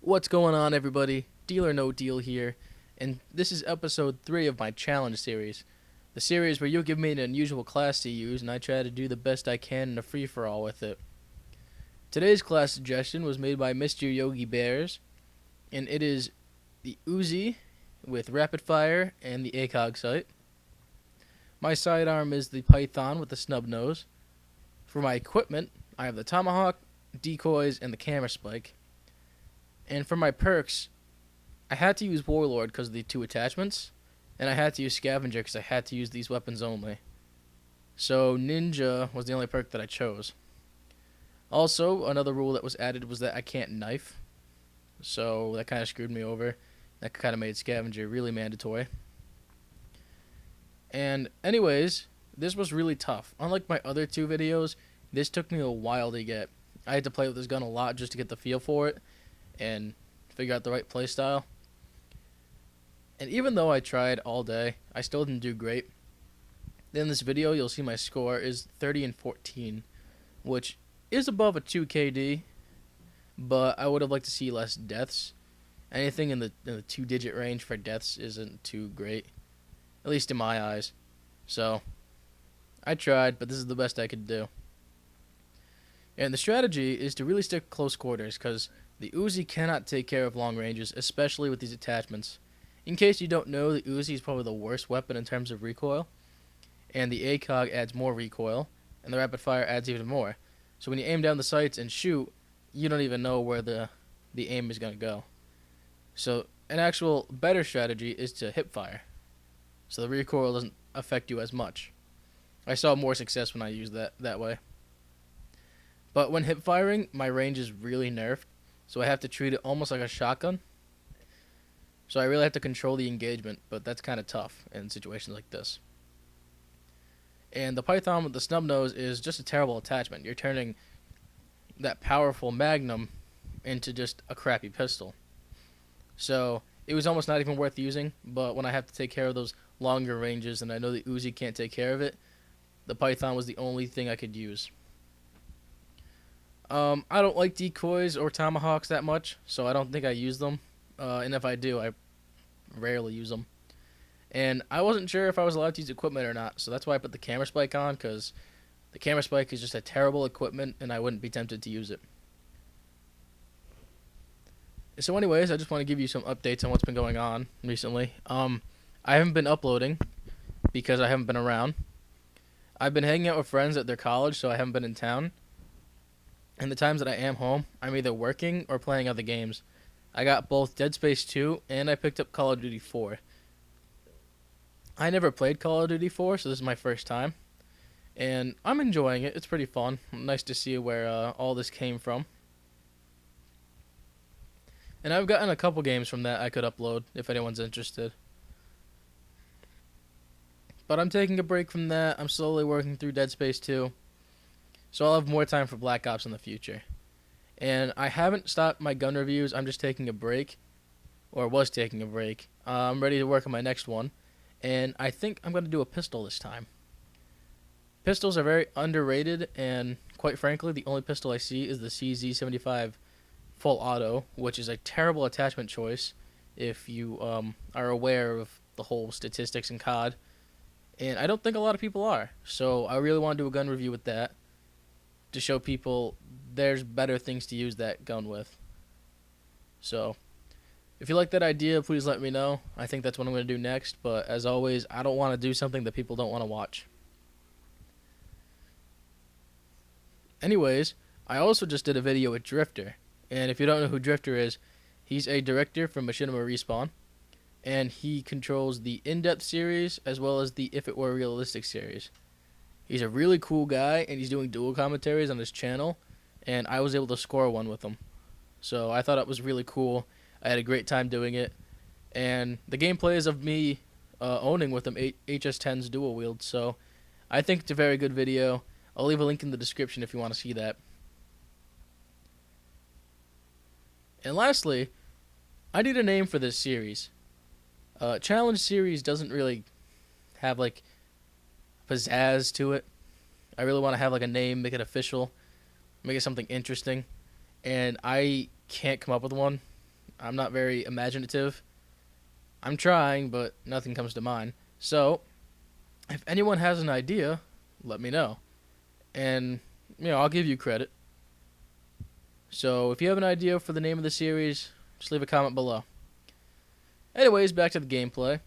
What's going on, everybody? Diehlornodiehl here, and this is episode 3 of my challenge series. The series where you'll give me an unusual class to use, and I try to do the best I can in a free for all with it. Today's class suggestion was made by MrYogibearz, and it is the Uzi with rapid fire and the ACOG sight. My sidearm is the Python with the snub nose. For my equipment, I have the tomahawk, decoys, and the camera spike. And for my perks, I had to use Warlord because of the 2 attachments, and I had to use Scavenger because I had to use these weapons only. So Ninja was the only perk that I chose. Also, another rule that was added was that I can't knife, so that kind of screwed me over. That kind of made Scavenger really mandatory. And anyways, this was really tough. Unlike my other 2 videos, this took me a while to get. I had to play with this gun a lot just to get the feel for it and figure out the right playstyle. And even though I tried all day, I still didn't do great. In this video, you'll see my score is 30 and 14, which is above a 2 KD, but I would have liked to see less deaths. Anything in the 2-digit range for deaths isn't too great, at least in my eyes. So, I tried, but this is the best I could do. And the strategy is to really stick close quarters, because the Uzi cannot take care of long ranges, especially with these attachments. In case you don't know, the Uzi is probably the worst weapon in terms of recoil, and the ACOG adds more recoil, and the rapid fire adds even more. So when you aim down the sights and shoot, you don't even know where the aim is going to go. So an actual better strategy is to hip fire, so the recoil doesn't affect you as much. I saw more success when I used that way. But when hip firing, my range is really nerfed, so I have to treat it almost like a shotgun. So I really have to control the engagement, but that's kind of tough in situations like this. And the Python with the snub nose is just a terrible attachment. You're turning that powerful Magnum into just a crappy pistol. So it was almost not even worth using, but when I have to take care of those longer ranges and I know the Uzi can't take care of it, the Python was the only thing I could use. I don't like decoys or tomahawks that much, so I don't think I use them. And if I do, I rarely use them. And I wasn't sure if I was allowed to use equipment or not, so that's why I put the camera spike on, because the camera spike is just a terrible equipment, and I wouldn't be tempted to use it. So anyways, I just want to give you some updates on what's been going on recently. I haven't been uploading because I haven't been around. I've been hanging out with friends at their college, so I haven't been in town. And the times that I am home, I'm either working or playing other games. I got both Dead Space 2 and I picked up Call of Duty 4. I never played Call of Duty 4, so this is my first time. And I'm enjoying it. It's pretty fun. Nice to see where all this came from. And I've gotten a couple games from that I could upload if anyone's interested. But I'm taking a break from that. I'm slowly working through Dead Space 2. So I'll have more time for Black Ops in the future. And I haven't stopped my gun reviews. I'm just taking a break. Or was taking a break. I'm ready to work on my next one. And I think I'm going to do a pistol this time. Pistols are very underrated. And quite frankly, the only pistol I see is the CZ75 Full Auto. Which is a terrible attachment choice if you are aware of the whole statistics in COD. And I don't think a lot of people are. So I really want to do a gun review with that, to show people there's better things to use that gun with. So, if you like that idea, please let me know. I think that's what I'm going to do next, but as always, I don't want to do something that people don't want to watch. Anyways, I also just did a video with Drifter, and if you don't know who Drifter is, he's a director from Machinima Respawn, and he controls the In-Depth series as well as the If It Were Realistic series. He's a really cool guy, and he's doing dual commentaries on his channel, and I was able to score one with him. So I thought it was really cool. I had a great time doing it, and the gameplay is of me owning with him HS10's dual wield, so I think it's a very good video. I'll leave a link in the description if you want to see that. And lastly, I need a name for this series. Challenge series doesn't really have like pizzazz to it. I really want to have like a name, make it official, make it something interesting, and I can't come up with one. I'm not very imaginative. I'm trying, but nothing comes to mind. So, if anyone has an idea, let me know. And, I'll give you credit. So, if you have an idea for the name of the series, just leave a comment below. Anyways, back to the gameplay.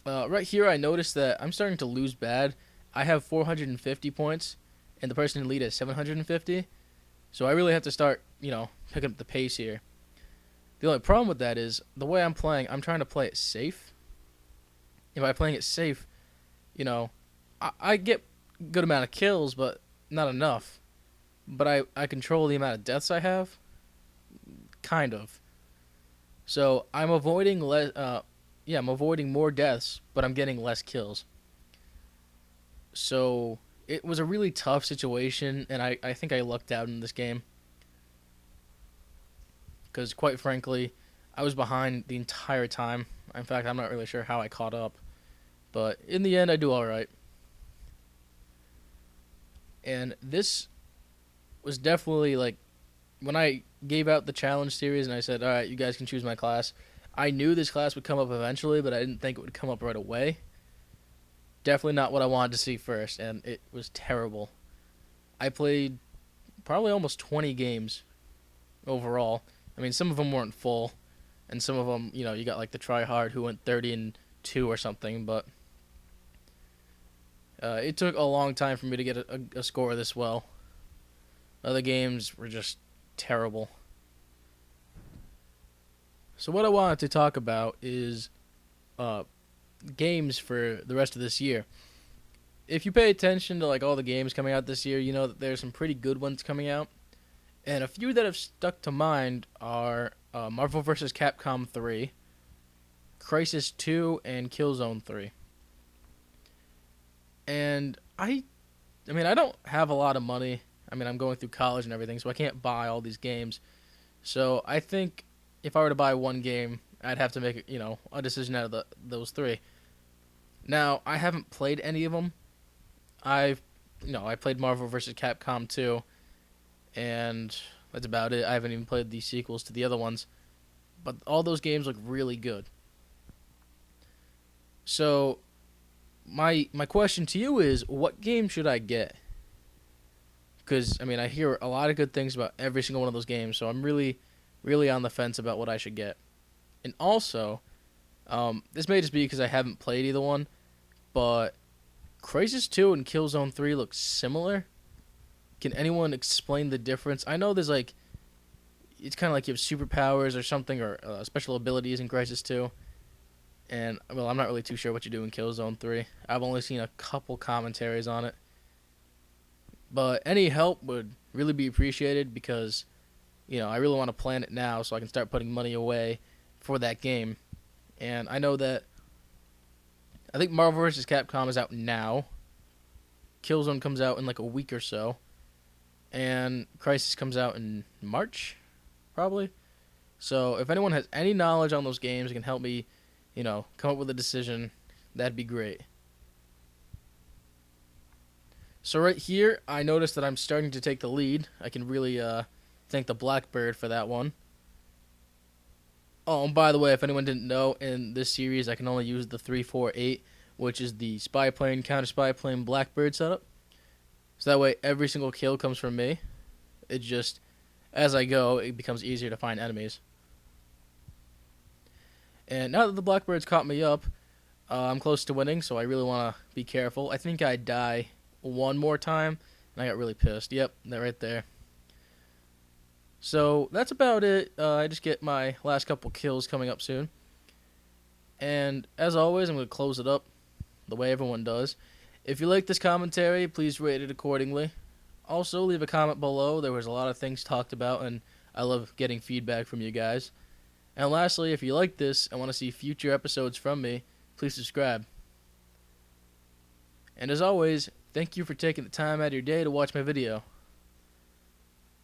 Right here, I noticed that I'm starting to lose bad. I have 450 points, and the person in lead has 750. So I really have to start, picking up the pace here. The only problem with that is the way I'm playing, I'm trying to play it safe. And by playing it safe, I get a good amount of kills, but not enough. But I control the amount of deaths I have, kind of. So I'm avoiding I'm avoiding more deaths, but I'm getting less kills. So it was a really tough situation, and I think I lucked out in this game. Because quite frankly, I was behind the entire time. In fact, I'm not really sure how I caught up. But in the end, I do alright. And this was definitely like, when I gave out the challenge series and I said, alright, you guys can choose my class, I knew this class would come up eventually, but I didn't think it would come up right away. Definitely not what I wanted to see first, and it was terrible. I played probably almost 20 games overall. I mean, some of them weren't full, and some of them, you got like the tryhard who went 30-2 or something, but it took a long time for me to get a score this well. Other games were just terrible. So what I wanted to talk about is games for the rest of this year. If you pay attention to like all the games coming out this year, you know that there's some pretty good ones coming out. And a few that have stuck to mind are Marvel vs. Capcom 3, Crysis 2, and Killzone 3. And I don't have a lot of money. I mean, I'm going through college and everything, so I can't buy all these games. So I think if I were to buy one game, I'd have to make a decision out of those three. Now, I haven't played any of them. I played Marvel vs. Capcom 2, and that's about it. I haven't even played the sequels to the other ones. But all those games look really good. So, my question to you is, what game should I get? Because, I hear a lot of good things about every single one of those games, so I'm really, really on the fence about what I should get. And also, this may just be because I haven't played either one, but Crysis 2 and Killzone 3 look similar. Can anyone explain the difference? I know there's it's kind of like you have superpowers or something, or special abilities in Crysis 2. And, I'm not really too sure what you do in Killzone 3. I've only seen a couple commentaries on it. But any help would really be appreciated because, I really want to plan it now so I can start putting money away for that game. And I know that I think Marvel vs. Capcom is out now. Killzone comes out in like a week or so. And Crysis comes out in March, probably. So if anyone has any knowledge on those games and can help me, come up with a decision, that'd be great. So right here, I noticed that I'm starting to take the lead. I can really thank the Blackbird for that one. Oh, and by the way, if anyone didn't know, in this series, I can only use the 3-4-8, which is the spy plane, counter spy plane, Blackbird setup. So that way, every single kill comes from me. It just, as I go, it becomes easier to find enemies. And now that the Blackbird's caught me up, I'm close to winning, so I really want to be careful. I think I die one more time, and I got really pissed. Yep, that right there. So that's about it. I just get my last couple kills coming up soon. And as always, I'm going to close it up the way everyone does. If you like this commentary, please rate it accordingly. Also, leave a comment below. There was a lot of things talked about, and I love getting feedback from you guys. And lastly, if you like this and want to see future episodes from me, please subscribe. And as always, thank you for taking the time out of your day to watch my video.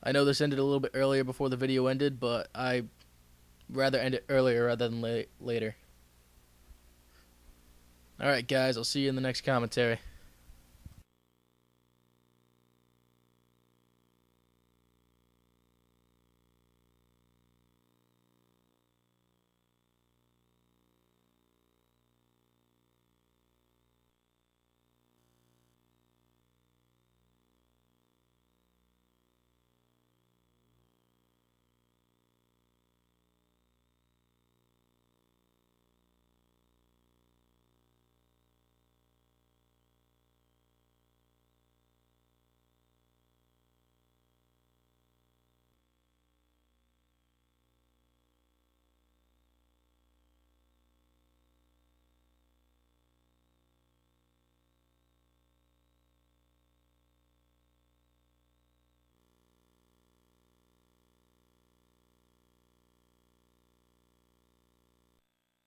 I know this ended a little bit earlier before the video ended, but I'd rather end it earlier rather than later. Alright guys, I'll see you in the next commentary.